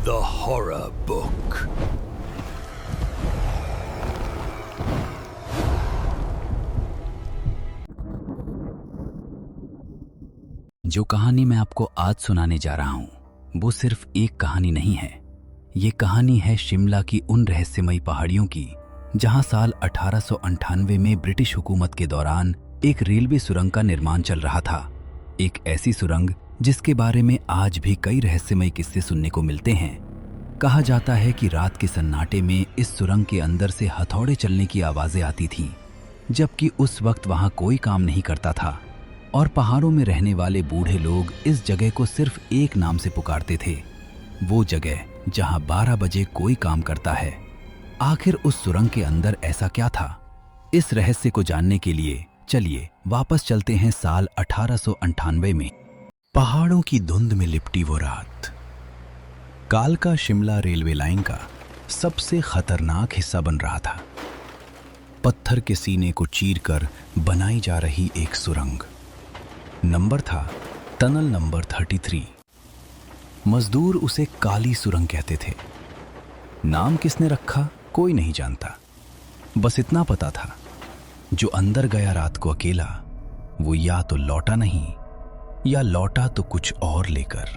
The Horror Book. जो कहानी मैं आपको आज सुनाने जा रहा हूं वो सिर्फ एक कहानी नहीं है। ये कहानी है शिमला की उन रहस्यमयी पहाड़ियों की जहां साल 1898 में ब्रिटिश हुकूमत के दौरान एक रेलवे सुरंग का निर्माण चल रहा था। एक ऐसी सुरंग जिसके बारे में आज भी कई रहस्यमयी किस्से सुनने को मिलते हैं। कहा जाता है कि रात के सन्नाटे में इस सुरंग के अंदर से हथौड़े चलने की आवाजें आती थीं, जबकि उस वक्त वहां कोई काम नहीं करता था और पहाड़ों में रहने वाले बूढ़े लोग इस जगह को सिर्फ एक नाम से पुकारते थे, वो जगह जहां 12 बजे कोई काम करता है। आखिर उस सुरंग के अंदर ऐसा क्या था? इस रहस्य को जानने के लिए चलिए वापस चलते हैं साल 1898 में। पहाड़ों की धुंध में लिपटी वो रात कालका शिमला रेलवे लाइन का सबसे खतरनाक हिस्सा बन रहा था। पत्थर के सीने को चीरकर बनाई जा रही एक सुरंग। नंबर था टनल नंबर 33। मजदूर उसे काली सुरंग कहते थे। नाम किसने रखा कोई नहीं जानता, बस इतना पता था जो अंदर गया रात को अकेला वो या तो लौटा नहीं या लौटा तो कुछ और लेकर।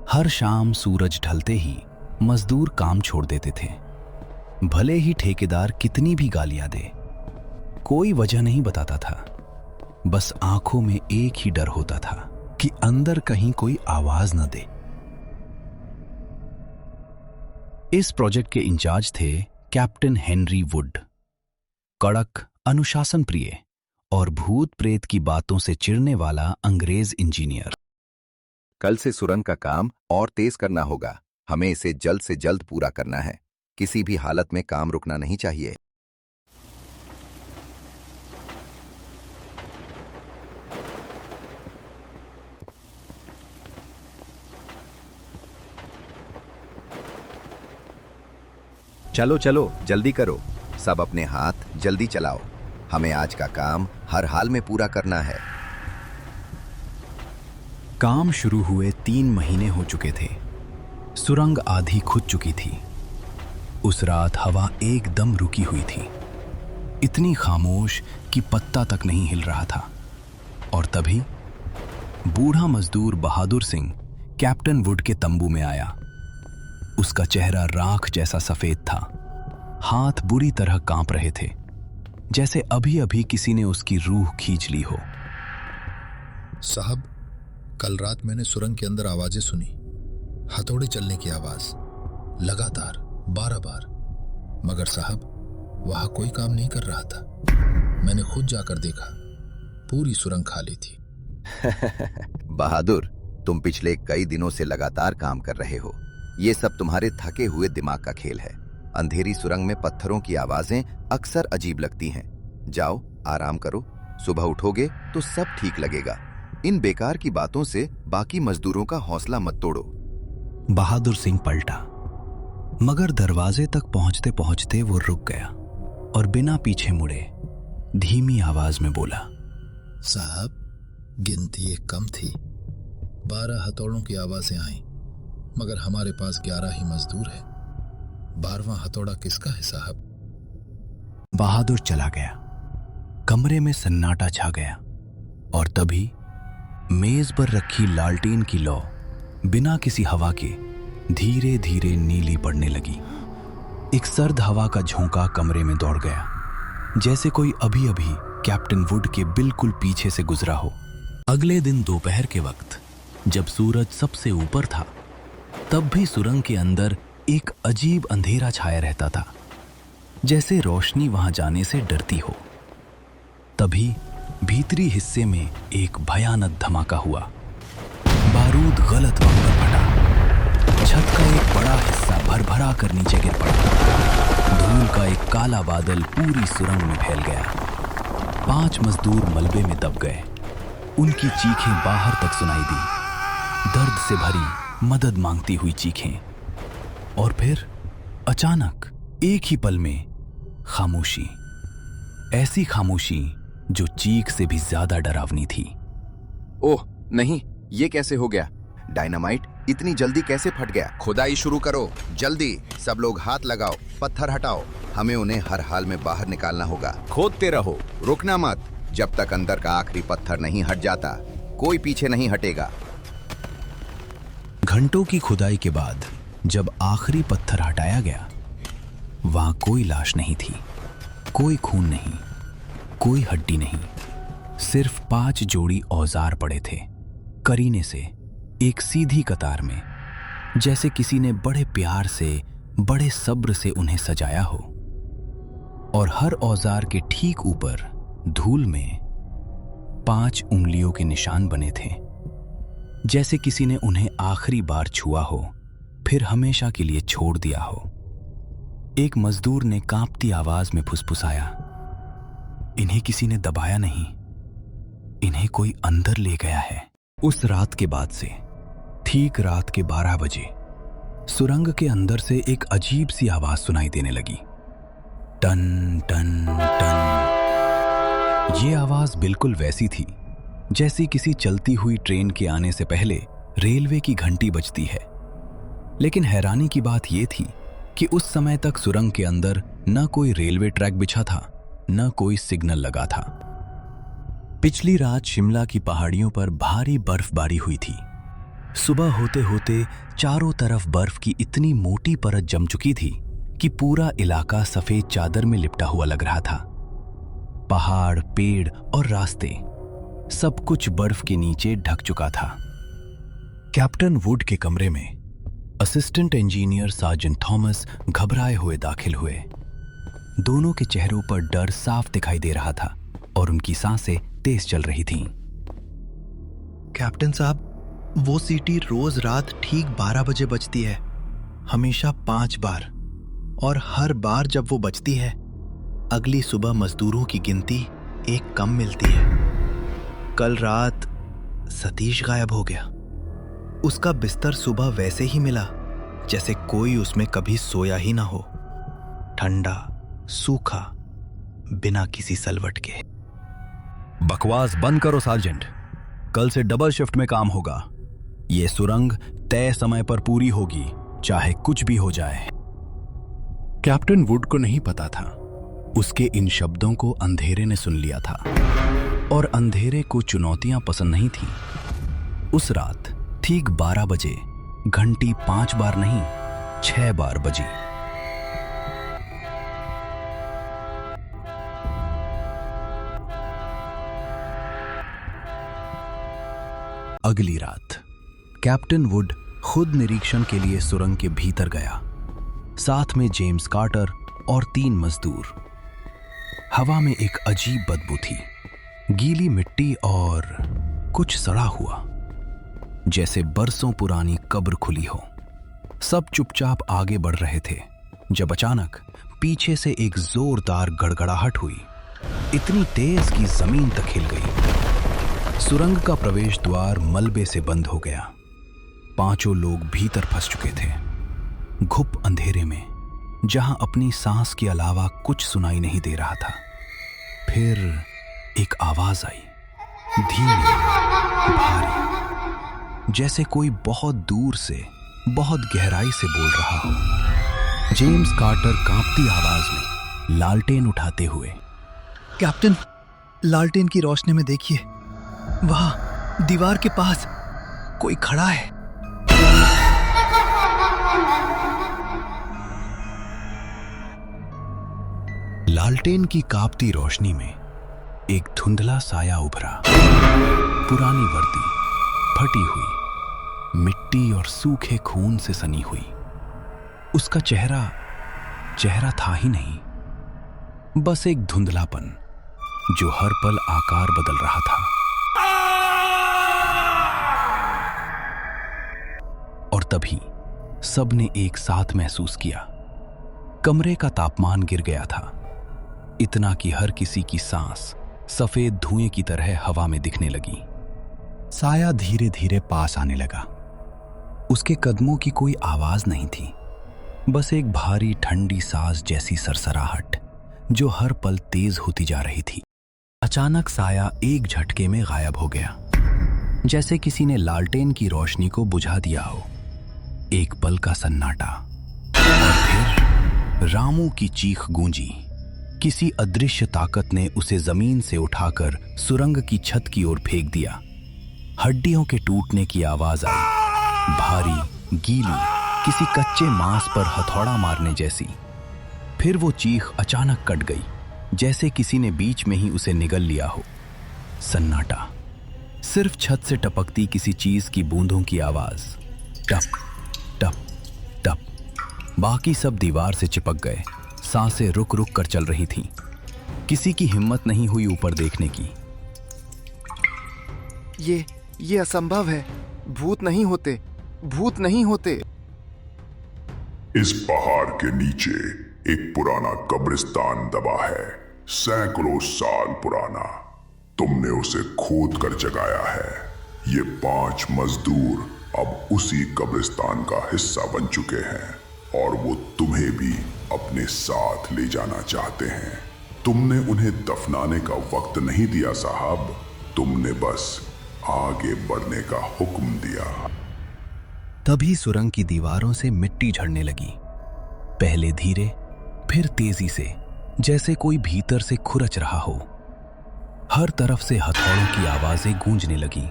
हर शाम सूरज ढलते ही मजदूर काम छोड़ देते थे, भले ही ठेकेदार कितनी भी गालियां दे। कोई वजह नहीं बताता था, बस आंखों में एक ही डर होता था कि अंदर कहीं कोई आवाज न दे। इस प्रोजेक्ट के इंचार्ज थे कैप्टन हेनरी वुड, कड़क, अनुशासन प्रिय और भूत प्रेत की बातों से चिढ़ने वाला अंग्रेज इंजीनियर। कल से सुरंग का काम और तेज करना होगा। हमें इसे जल्द से जल्द पूरा करना है। किसी भी हालत में काम रुकना नहीं चाहिए। चलो चलो जल्दी करो, सब अपने हाथ जल्दी चलाओ। हमें आज का काम हर हाल में पूरा करना है। काम शुरू हुए 3 महीने हो चुके थे। सुरंग आधी खुद चुकी थी। उस रात हवा एकदम रुकी हुई थी, इतनी खामोश कि पत्ता तक नहीं हिल रहा था। और तभी बूढ़ा मजदूर बहादुर सिंह कैप्टन वुड के तंबू में आया। उसका चेहरा राख जैसा सफेद था, हाथ बुरी तरह कांप रहे थे, जैसे अभी अभी किसी ने उसकी रूह खींच ली हो। साहब, कल रात मैंने सुरंग के अंदर आवाजें सुनी, हथौड़े चलने की आवाज, लगातार 12 बार। मगर साहब, वहां कोई काम नहीं कर रहा था। मैंने खुद जाकर देखा, पूरी सुरंग खाली थी। बहादुर, तुम पिछले कई दिनों से लगातार काम कर रहे हो। ये सब तुम्हारे थके हुए दिमाग का खेल है। अंधेरी सुरंग में पत्थरों की आवाजें अक्सर अजीब लगती हैं। जाओ आराम करो, सुबह उठोगे तो सब ठीक लगेगा। इन बेकार की बातों से बाकी मजदूरों का हौसला मत तोड़ो। बहादुर सिंह पलटा, मगर दरवाजे तक पहुंचते पहुंचते वो रुक गया और बिना पीछे मुड़े धीमी आवाज में बोला, साहब, गिनती एक कम थी। 12 हथौड़ों की आवाजें आई, मगर हमारे पास 11 ही मजदूर है। 12वां हथौड़ा किसका है साहब? बहादुर चला गया। कमरे में सन्नाटा छा गया और तभी मेज पर रखी लालटेन की लौ बिना किसी हवा के धीरे धीरे नीली पड़ने लगी। एक सर्द हवा का झोंका कमरे में दौड़ गया, जैसे कोई अभी अभी कैप्टन वुड के बिल्कुल पीछे से गुजरा हो। अगले दिन दोपहर के वक्त जब सूरज सबसे ऊपर था, तब भी सुरंग के अंदर एक अजीब अंधेरा छाया रहता था, जैसे रोशनी वहां जाने से डरती हो। तभी भीतरी हिस्से में एक भयानक धमाका हुआ। बारूद गलत वक्त पर फटा। छत का एक बड़ा हिस्सा भरभरा कर नीचे गिर पड़ा। धूल का एक काला बादल पूरी सुरंग में फैल गया। 5 मजदूर मलबे में दब गए। उनकी चीखें बाहर तक सुनाई दी, दर्द से भरी, मदद मांगती हुई चीखें। और फिर अचानक एक ही पल में खामोशी, ऐसी खामोशी जो चीख से भी ज्यादा डरावनी थी। ओह नहीं, ये कैसे हो गया? डायनामाइट इतनी जल्दी कैसे फट गया? खुदाई शुरू करो जल्दी। सब लोग हाथ लगाओ, पत्थर हटाओ। हमें उन्हें हर हाल में बाहर निकालना होगा। खोदते रहो, रुकना मत। जब तक अंदर का आखिरी पत्थर नहीं हट जाता कोई पीछे नहीं हटेगा। घंटों की खुदाई के बाद जब आखिरी पत्थर हटाया गया, वहां कोई लाश नहीं थी, कोई खून नहीं, कोई हड्डी नहीं। सिर्फ 5 जोड़ी औजार पड़े थे, करीने से एक सीधी कतार में, जैसे किसी ने बड़े प्यार से, बड़े सब्र से उन्हें सजाया हो। और हर औजार के ठीक ऊपर धूल में 5 उंगलियों के निशान बने थे, जैसे किसी ने उन्हें आखिरी बार छुआ हो, फिर हमेशा के लिए छोड़ दिया हो। एक मजदूर ने कांपती आवाज में फुसफुसाया, इन्हें किसी ने दबाया नहीं, इन्हें कोई अंदर ले गया है। उस रात के बाद से ठीक रात के 12 बजे सुरंग के अंदर से एक अजीब सी आवाज सुनाई देने लगी, टन टन टन। ये आवाज बिल्कुल वैसी थी जैसी किसी चलती हुई ट्रेन के आने से पहले रेलवे की घंटी बजती है। लेकिन हैरानी की बात यह थी कि उस समय तक सुरंग के अंदर न कोई रेलवे ट्रैक बिछा था, न कोई सिग्नल लगा था। पिछली रात शिमला की पहाड़ियों पर भारी बर्फबारी हुई थी। सुबह होते होते चारों तरफ बर्फ की इतनी मोटी परत जम चुकी थी कि पूरा इलाका सफेद चादर में लिपटा हुआ लग रहा था। पहाड़, पेड़ और रास्ते, सब कुछ बर्फ के नीचे ढक चुका था। कैप्टन वुड के कमरे में असिस्टेंट इंजीनियर सार्जेंट थॉमस घबराए हुए दाखिल हुए। दोनों के चेहरों पर डर साफ दिखाई दे रहा था और उनकी सांसें तेज चल रही थीं। कैप्टन साहब, वो सीटी रोज रात ठीक 12 बजे बजती है, हमेशा 5 बार, और हर बार जब वो बजती है अगली सुबह मजदूरों की गिनती एक कम मिलती है। कल रात सतीश गायब हो गया। उसका बिस्तर सुबह वैसे ही मिला जैसे कोई उसमें कभी सोया ही ना हो, ठंडा, सूखा, बिना किसी सलवट के। बकवास बंद करो सार्जेंट, कल से डबल शिफ्ट में काम होगा। ये सुरंग तय समय पर पूरी होगी, चाहे कुछ भी हो जाए। कैप्टन वुड को नहीं पता था, उसके इन शब्दों को अंधेरे ने सुन लिया था, और अंधेरे को चुनौतियां पसंद नहीं थीं। उस रात ठीक 12 बजे घंटी 5 बार नहीं 6 बार बजी। अगली रात कैप्टन वुड खुद निरीक्षण के लिए सुरंग के भीतर गया, साथ में जेम्स कार्टर और 3 मजदूर। हवा में एक अजीब बदबू थी, गीली मिट्टी और कुछ सड़ा हुआ, जैसे बरसों पुरानी कब्र खुली हो। सब चुपचाप आगे बढ़ रहे थे जब अचानक पीछे से एक जोरदार गड़गड़ाहट हुई, इतनी तेज कि जमीन तक हिल गई। सुरंग का प्रवेश द्वार मलबे से बंद हो गया। 5 लोग भीतर फंस चुके थे, घुप अंधेरे में, जहां अपनी सांस के अलावा कुछ सुनाई नहीं दे रहा था। फिर एक आवाज आई, धीमी, भारी, जैसे कोई बहुत दूर से, बहुत गहराई से बोल रहा हो। जेम्स कार्टर कांपती आवाज में लालटेन उठाते हुए, कैप्टन, लालटेन की रोशनी में देखिए, वहां दीवार के पास कोई खड़ा है। लालटेन की कांपती रोशनी में एक धुंधला साया उभरा। पुरानी वर्दी, फटी हुई, मिट्टी और सूखे खून से सनी हुई। उसका चेहरा था ही नहीं, बस एक धुंधलापन जो हर पल आकार बदल रहा था। और तभी सबने एक साथ महसूस किया, कमरे का तापमान गिर गया था, इतना कि हर किसी की सांस सफेद धुएं की तरह हवा में दिखने लगी। साया धीरे धीरे पास आने लगा। उसके कदमों की कोई आवाज नहीं थी, बस एक भारी ठंडी सांस जैसी सरसराहट जो हर पल तेज होती जा रही थी। अचानक साया एक झटके में गायब हो गया, जैसे किसी ने लालटेन की रोशनी को बुझा दिया हो। एक पल का सन्नाटा और फिर रामू की चीख गूंजी। किसी अदृश्य ताकत ने उसे जमीन से उठाकर सुरंग की छत की ओर फेंक दिया। हड्डियों के टूटने की आवाज आई, भारी, गीली, किसी कच्चे मांस पर हथौड़ा मारने जैसी। फिर वो चीख अचानक कट गई, जैसे किसी ने बीच में ही उसे निगल लिया हो। सन्नाटा, सिर्फ छत से टपकती किसी चीज की बूंदों की आवाज, टप टप टप। बाकी सब दीवार से चिपक गए। सांसें रुक रुक कर चल रही थीं। किसी की हिम्मत नहीं हुई ऊपर देखने की। ये असंभव है। भूत नहीं होते, भूत नहीं होते। इस पहाड़ के नीचे एक पुराना कब्रिस्तान दबा है, सैकड़ों साल पुराना। तुमने उसे खोद कर जगाया है। ये 5 मजदूर अब उसी कब्रिस्तान का हिस्सा बन चुके हैं और वो तुम्हें भी अपने साथ ले जाना चाहते हैं। तुमने उन्हें दफनाने का वक्त नहीं दिया साहब, तुमने बस आगे बढ़ने का हुक्म दिया। तभी सुरंग की दीवारों से मिट्टी झड़ने लगी, पहले धीरे, फिर तेजी से, जैसे कोई भीतर से खुरच रहा हो। हर तरफ से हथौड़ों की आवाजें गूंजने लगी,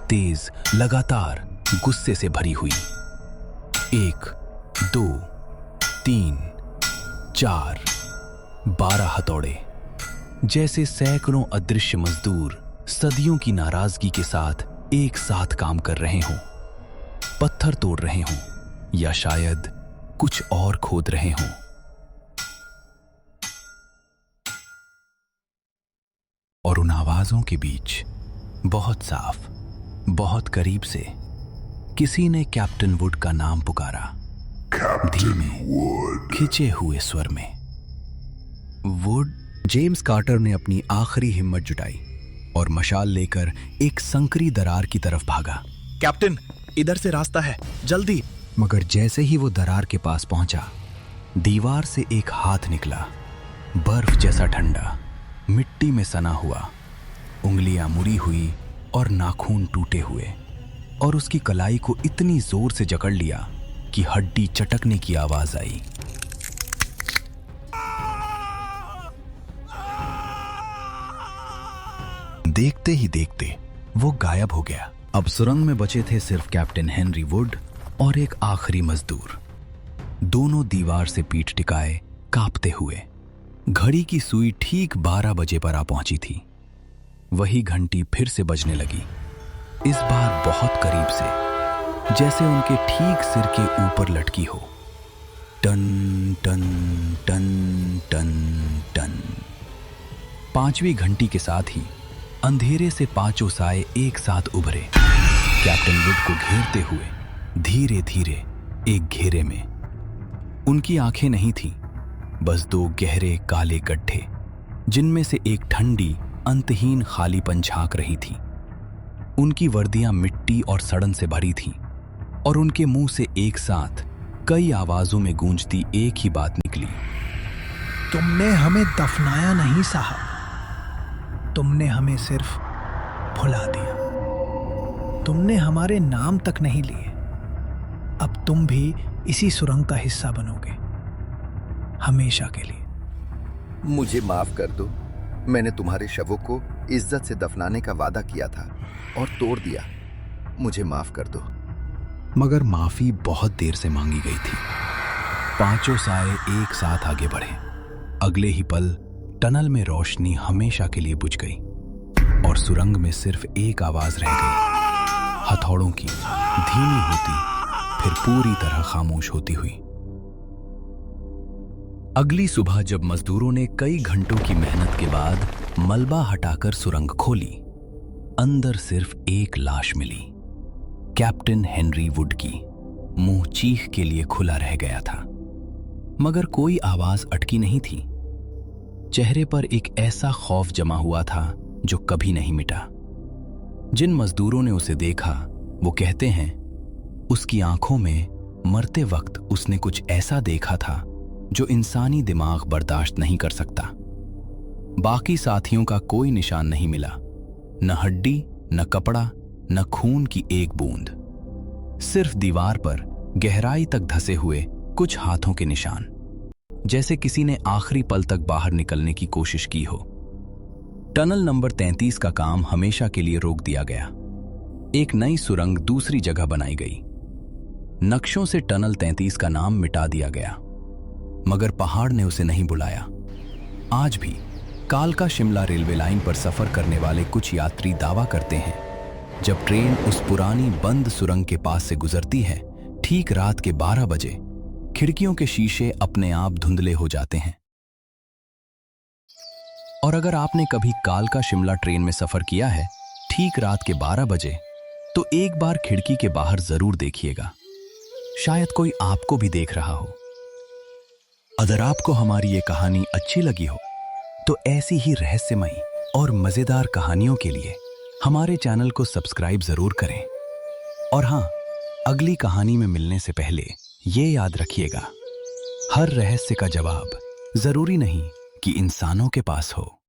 तेज, लगातार, गुस्से से भरी हुई। 1, 2, 3, 4, 12 हथौड़े, जैसे सैकड़ों अदृश्य मजदूर सदियों की नाराजगी के साथ एक साथ काम कर रहे हों, पत्थर तोड़ रहे हों या शायद कुछ और खोद रहे हों। और उन आवाजों के बीच बहुत साफ, बहुत करीब से किसी ने कैप्टन वुड का नाम पुकारा, धीमे, खिंचे हुए स्वर में। वुड। जेम्स कार्टर ने अपनी आखिरी हिम्मत जुटाई और मशाल लेकर एक संकरी दरार की तरफ भागा। कैप्टन, इधर से रास्ता है, जल्दी। मगर जैसे ही वो दरार के पास पहुंचा, दीवार से एक हाथ निकला, बर्फ जैसा ठंडा, मिट्टी में सना हुआ, उंगलियां मुड़ी हुई और नाखून टूटे हुए, और उसकी कलाई को इतनी जोर से जकड़ लिया कि हड्डी चटकने की आवाज आई। देखते ही देखते वो गायब हो गया। अब सुरंग में बचे थे सिर्फ कैप्टन हेनरी वुड और एक आखिरी मजदूर, दोनों दीवार से पीठ टिकाए, कांपते हुए। घड़ी की सुई ठीक 12 बजे पर आ पहुंची थी। वही घंटी फिर से बजने लगी, इस बार बहुत करीब से, जैसे उनके ठीक सिर के ऊपर लटकी हो। टन टन टन टन टन। 5वीं घंटी के साथ ही अंधेरे से 5 साए एक साथ उभरे, कैप्टन वुड को घेरते हुए, धीरे धीरे एक घेरे में। उनकी आंखें नहीं थीं, बस 2 गहरे काले गड्ढे, जिनमें से एक ठंडी, अंतहीन खालीपन झांक रही थी। उनकी वर्दियां मिट्टी और सड़न से भरी थीं और उनके मुंह से एक साथ कई आवाजों में गूंजती एक ही बात निकली, तुमने हमें दफनाया नहीं साहब, तुमने हमें सिर्फ भुला दिया। तुमने हमारे नाम तक नहीं लिए। अब तुम भी इसी सुरंग का हिस्सा बनोगे, हमेशा के लिए। मुझे माफ कर दो, मैंने तुम्हारे शवों को इज्जत से दफनाने का वादा किया था और तोड़ दिया। मुझे माफ कर दो। मगर माफी बहुत देर से मांगी गई थी। 5 साए एक साथ आगे बढ़े। अगले ही पल टनल में रोशनी हमेशा के लिए बुझ गई और सुरंग में सिर्फ एक आवाज रह गई, हथौड़ों की, धीमी होती, फिर पूरी तरह खामोश होती हुई। अगली सुबह जब मजदूरों ने कई घंटों की मेहनत के बाद मलबा हटाकर सुरंग खोली, अंदर सिर्फ एक लाश मिली, कैप्टन हेनरी वुड की। मुंह चीख के लिए खुला रह गया था, मगर कोई आवाज अटकी नहीं थी। चेहरे पर एक ऐसा खौफ जमा हुआ था जो कभी नहीं मिटा। जिन मजदूरों ने उसे देखा वो कहते हैं, उसकी आंखों में मरते वक्त उसने कुछ ऐसा देखा था जो इंसानी दिमाग बर्दाश्त नहीं कर सकता। बाकी साथियों का कोई निशान नहीं मिला, न हड्डी, न कपड़ा, न खून की एक बूंद। सिर्फ दीवार पर गहराई तक धसे हुए कुछ हाथों के निशान, जैसे किसी ने आखिरी पल तक बाहर निकलने की कोशिश की हो। टनल नंबर 33 का काम हमेशा के लिए रोक दिया गया। एक नई सुरंग दूसरी जगह बनाई गई। नक्शों से टनल 33 का नाम मिटा दिया गया, मगर पहाड़ ने उसे नहीं बुलाया। आज भी कालका शिमला रेलवे लाइन पर सफर करने वाले कुछ यात्री दावा करते हैं, जब ट्रेन उस पुरानी बंद सुरंग के पास से गुजरती है, ठीक रात के 12 बजे खिड़कियों के शीशे अपने आप धुंधले हो जाते हैं। और अगर आपने कभी कालका शिमला ट्रेन में सफर किया है ठीक रात के 12 बजे, तो एक बार खिड़की के बाहर जरूर देखिएगा। शायद कोई आपको भी देख रहा हो। अगर आपको हमारी ये कहानी अच्छी लगी हो, तो ऐसी ही रहस्यमयी और मजेदार कहानियों के लिए हमारे चैनल को सब्सक्राइब जरूर करें। और हाँ, अगली कहानी में मिलने से पहले ये याद रखिएगा, हर रहस्य का जवाब जरूरी नहीं कि इंसानों के पास हो।